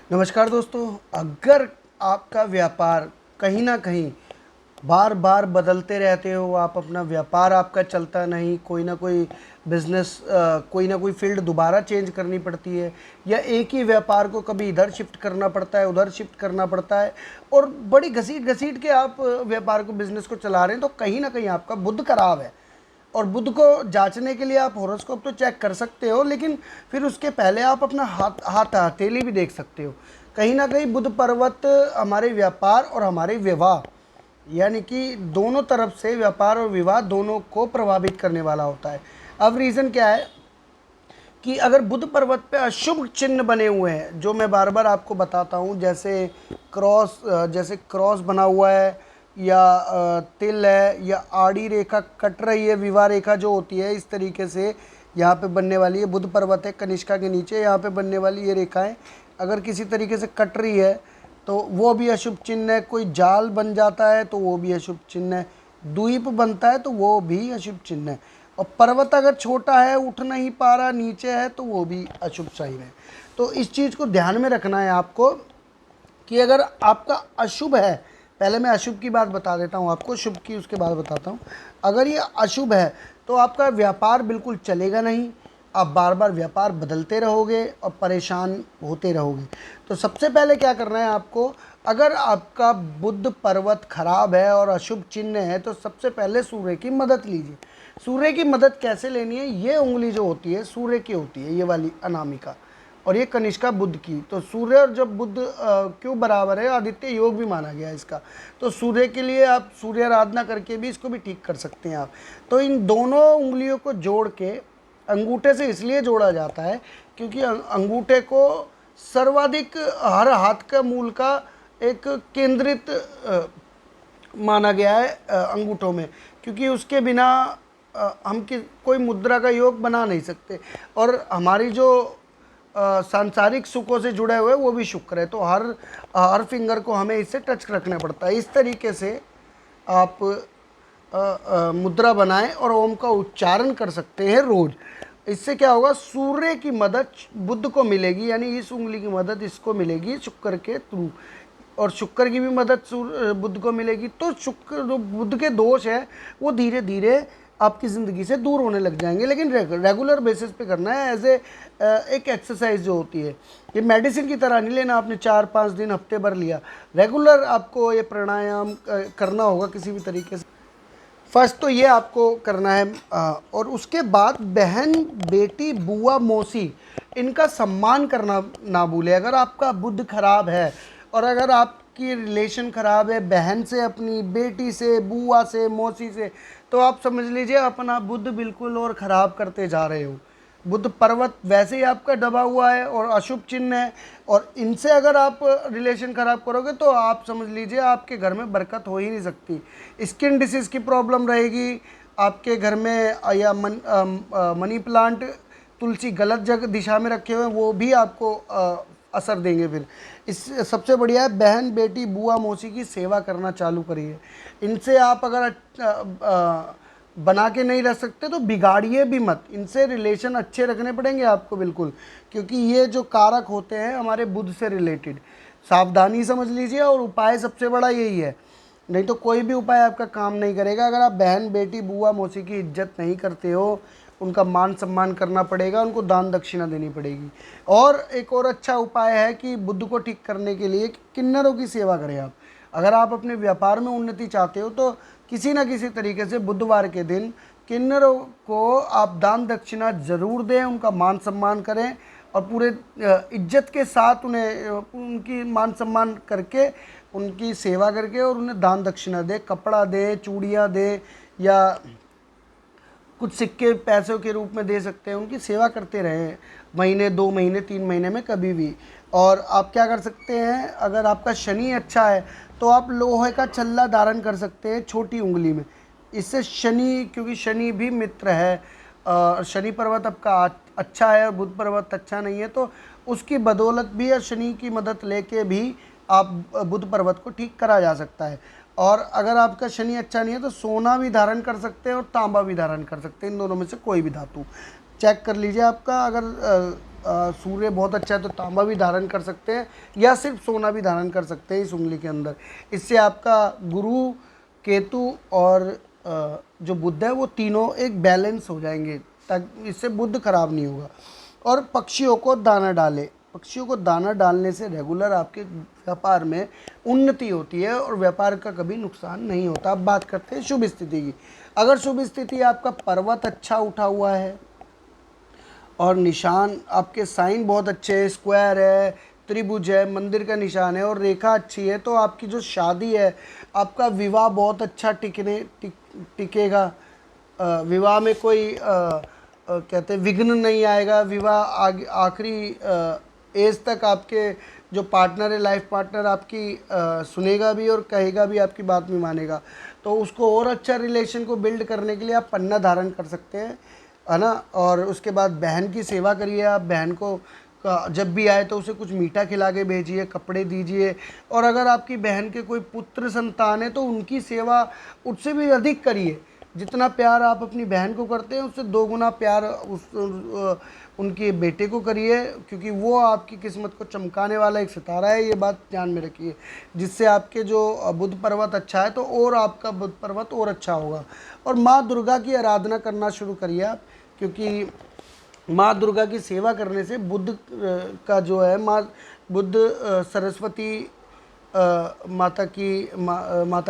नमस्कार दोस्तों। अगर आपका व्यापार कहीं ना कहीं बार बार बदलते रहते हो, आप अपना व्यापार आपका चलता नहीं, कोई ना कोई बिजनेस, कोई ना कोई फील्ड दोबारा चेंज करनी पड़ती है, या एक ही व्यापार को कभी इधर शिफ्ट करना पड़ता है, उधर शिफ्ट करना पड़ता है, और बड़ी घसीट घसीट के आप व्यापार को, बिजनेस को चला रहे हैं, तो कहीं ना कहीं आपका बुध खराब है। और बुध को जांचने के लिए आप हॉरोस्कोप तो चेक कर सकते हो, लेकिन फिर उसके पहले आप अपना हाथ हथेली भी देख सकते हो। कहीं ना कहीं बुध पर्वत हमारे व्यापार और हमारे विवाह, यानी कि दोनों तरफ से व्यापार और विवाह दोनों को प्रभावित करने वाला होता है। अब रीज़न क्या है कि अगर बुध पर्वत पे अशुभ चिन्ह बने हुए हैं, जो मैं बार बार आपको बताता हूँ, जैसे क्रॉस बना हुआ है, या तिल है, या आड़ी रेखा कट रही है, विवाह रेखा जो होती है इस तरीके से यहाँ पे बनने वाली है। बुध पर्वत है कनिष्का के नीचे, यहाँ पे बनने वाली ये रेखाएं अगर किसी तरीके से कट रही है तो वो भी अशुभ चिन्ह है। कोई जाल बन जाता है तो वो भी अशुभ चिन्ह है। द्वीप बनता है तो वो भी अशुभ चिन्ह है। और पर्वत अगर छोटा है, उठ नहीं पा रहा, नीचे है, तो वो भी अशुभ साइन है। तो इस चीज़ को ध्यान में रखना है आपको कि अगर आपका अशुभ है, पहले मैं अशुभ की बात बता देता हूँ आपको, शुभ की उसके बाद बताता हूँ। अगर ये अशुभ है तो आपका व्यापार बिल्कुल चलेगा नहीं, आप बार बार व्यापार बदलते रहोगे और परेशान होते रहोगे। तो सबसे पहले क्या करना है आपको, अगर आपका बुध पर्वत खराब है और अशुभ चिन्ह है, तो सबसे पहले सूर्य की मदद लीजिए। सूर्य की मदद कैसे लेनी है, ये उंगली जो होती है सूर्य की होती है, ये वाली अनामिका, और ये कनिष्का बुध की। तो सूर्य और जब बुध क्यों बराबर है, आदित्य योग भी माना गया है इसका। तो सूर्य के लिए आप सूर्य आराधना करके भी इसको भी ठीक कर सकते हैं आप। तो इन दोनों उंगलियों को जोड़ के, अंगूठे से इसलिए जोड़ा जाता है क्योंकि अंगूठे को सर्वाधिक हर हाथ का मूल का एक केंद्रित माना गया है अंगूठों में, क्योंकि उसके बिना हम कोई मुद्रा का योग बना नहीं सकते। और हमारी जो सांसारिक सुखों से जुड़े हुए वो भी शुक्र है, तो हर हर फिंगर को हमें इससे टच रखना पड़ता है। इस तरीके से आप मुद्रा बनाएं और ओम का उच्चारण कर सकते हैं रोज। इससे क्या होगा, सूर्य की मदद बुध को मिलेगी, यानी इस उंगली की मदद इसको मिलेगी शुक्र के थ्रू, और शुक्र की भी मदद बुध को मिलेगी। तो शुक्र जो बुध के दोष है वो धीरे धीरे आपकी ज़िंदगी से दूर होने लग जाएंगे। लेकिन रेगुलर बेसिस पे करना है, एज ए एक एक्सरसाइज जो होती है। ये मेडिसिन की तरह नहीं लेना आपने 4-5 दिन हफ्ते भर लिया, रेगुलर आपको ये प्राणायाम करना होगा किसी भी तरीके से। फर्स्ट तो ये आपको करना है, और उसके बाद बहन, बेटी, बुआ, मौसी, इनका सम्मान करना ना भूले। अगर आपका बुध खराब है और अगर आपकी रिलेशन खराब है बहन से, अपनी बेटी से, बुआ से, मौसी से, तो आप समझ लीजिए अपना बुध बिल्कुल और ख़राब करते जा रहे हो। बुध पर्वत वैसे ही आपका दबा हुआ है और अशुभ चिन्ह है, और इनसे अगर आप रिलेशन ख़राब करोगे तो आप समझ लीजिए आपके घर में बरकत हो ही नहीं सकती। स्किन डिसीज़ की प्रॉब्लम रहेगी आपके घर में, या मनी प्लांट, तुलसी गलत जगह दिशा में रखे हुए हैं वो भी आपको असर देंगे। फिर इस सबसे बढ़िया है बहन, बेटी, बुआ, मौसी की सेवा करना चालू करिए। इनसे आप अगर बना के नहीं रह सकते तो बिगाड़िए भी मत, इनसे रिलेशन अच्छे रखने पड़ेंगे आपको बिल्कुल, क्योंकि ये जो कारक होते हैं हमारे बुध से रिलेटेड। सावधानी समझ लीजिए, और उपाय सबसे बड़ा यही है, नहीं तो कोई भी उपाय आपका काम नहीं करेगा। अगर आप बहन, बेटी, बुआ, मौसी की इज्जत नहीं करते हो, उनका मान सम्मान करना पड़ेगा, उनको दान दक्षिणा देनी पड़ेगी। और एक और अच्छा उपाय है कि बुध को ठीक करने के लिए किन्नरों की सेवा करें आप। अगर आप अपने व्यापार में उन्नति चाहते हो तो किसी न किसी तरीके से बुधवार के दिन किन्नरों को आप दान दक्षिणा ज़रूर दें, उनका मान सम्मान करें, और पूरे इज्जत के साथ उन्हें उनकी मान सम्मान करके, उनकी सेवा करके, और उन्हें दान दक्षिणा दे, कपड़ा दे, चूड़ियाँ दे, या कुछ सिक्के पैसों के रूप में दे सकते हैं। उनकी सेवा करते रहें, महीने, 2 महीने, 3 महीने में कभी भी। और आप क्या कर सकते हैं, अगर आपका शनि अच्छा है तो आप लोहे का छल्ला धारण कर सकते हैं छोटी उंगली में। इससे शनि, क्योंकि शनि भी मित्र है, शनि पर्वत आपका अच्छा है और बुध पर्वत अच्छा नहीं है, तो उसकी बदौलत भी और शनि की मदद लेके भी आप बुध पर्वत को ठीक करा जा सकता है। और अगर आपका शनि अच्छा नहीं है तो सोना भी धारण कर सकते हैं और तांबा भी धारण कर सकते हैं, इन दोनों में से कोई भी धातु चेक कर लीजिए। आपका अगर सूर्य बहुत अच्छा है तो तांबा भी धारण कर सकते हैं, या सिर्फ सोना भी धारण कर सकते हैं इस उंगली के अंदर। इससे आपका गुरु, केतु और जो बुध है वो तीनों एक बैलेंस हो जाएंगे, ताकि इससे बुध खराब नहीं होगा। और पक्षियों को दाना डालें। पक्षियों को दाना डालने से रेगुलर आपके व्यापार में उन्नति होती है और व्यापार का कभी नुकसान नहीं होता। अब बात करते हैं शुभ स्थिति की। अगर शुभ स्थिति आपका पर्वत अच्छा उठा हुआ है और निशान आपके साइन बहुत अच्छे हैं, स्क्वायर है, त्रिभुज है, मंदिर का निशान है और रेखा अच्छी है, तो आपकी जो शादी है, आपका विवाह बहुत अच्छा टिकेगा। विवाह में कोई कहते हैं विघ्न नहीं आएगा। विवाह आखिरी एज तक आपके जो पार्टनर है, लाइफ पार्टनर आपकी सुनेगा भी और कहेगा भी, आपकी बात भी मानेगा। तो उसको और अच्छा रिलेशन को बिल्ड करने के लिए आप पन्ना धारण कर सकते हैं, है ना। और उसके बाद बहन की सेवा करिए। आप बहन को जब भी आए तो उसे कुछ मीठा खिला के भेजिए, कपड़े दीजिए। और अगर आपकी बहन के कोई पुत्र संतान है तो उनकी सेवा उससे भी अधिक करिए। जितना प्यार आप अपनी बहन को करते हैं उससे 2 गुना प्यार उनके बेटे को करिए, क्योंकि वो आपकी किस्मत को चमकाने वाला एक सितारा है। ये बात ध्यान में रखिए। जिससे आपके जो बुध पर्वत अच्छा है तो और आपका बुध पर्वत और अच्छा होगा। और माँ दुर्गा की आराधना करना शुरू करिए आप, क्योंकि माँ दुर्गा की सेवा करने से बुध का जो है, बुध सरस्वती माता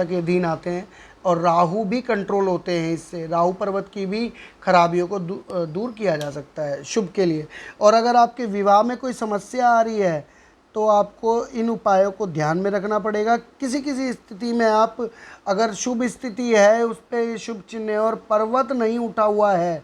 के अधीन आते हैं और राहु भी कंट्रोल होते हैं। इससे राहु पर्वत की भी खराबियों को दूर किया जा सकता है शुभ के लिए। और अगर आपके विवाह में कोई समस्या आ रही है तो आपको इन उपायों को ध्यान में रखना पड़ेगा। किसी किसी स्थिति में आप, अगर शुभ स्थिति है उस पर शुभ चिन्ह है और पर्वत नहीं उठा हुआ है,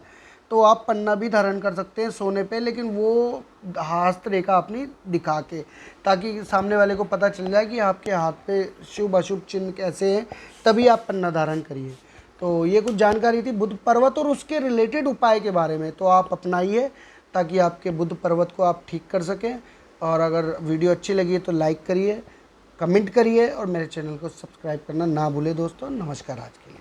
तो आप पन्ना भी धारण कर सकते हैं सोने पे, लेकिन वो हस्त रेखा अपनी दिखा के, ताकि सामने वाले को पता चल जाए कि आपके हाथ पे शुभ अशुभ चिन्ह कैसे हैं, तभी आप पन्ना धारण करिए। तो ये कुछ जानकारी थी बुध पर्वत और उसके रिलेटेड उपाय के बारे में, तो आप अपनाइए ताकि आपके बुध पर्वत को आप ठीक कर सकें। और अगर वीडियो अच्छी लगी तो लाइक करिए, कमेंट करिए और मेरे चैनल को सब्सक्राइब करना ना भूलें दोस्तों। नमस्कार आज के लिए।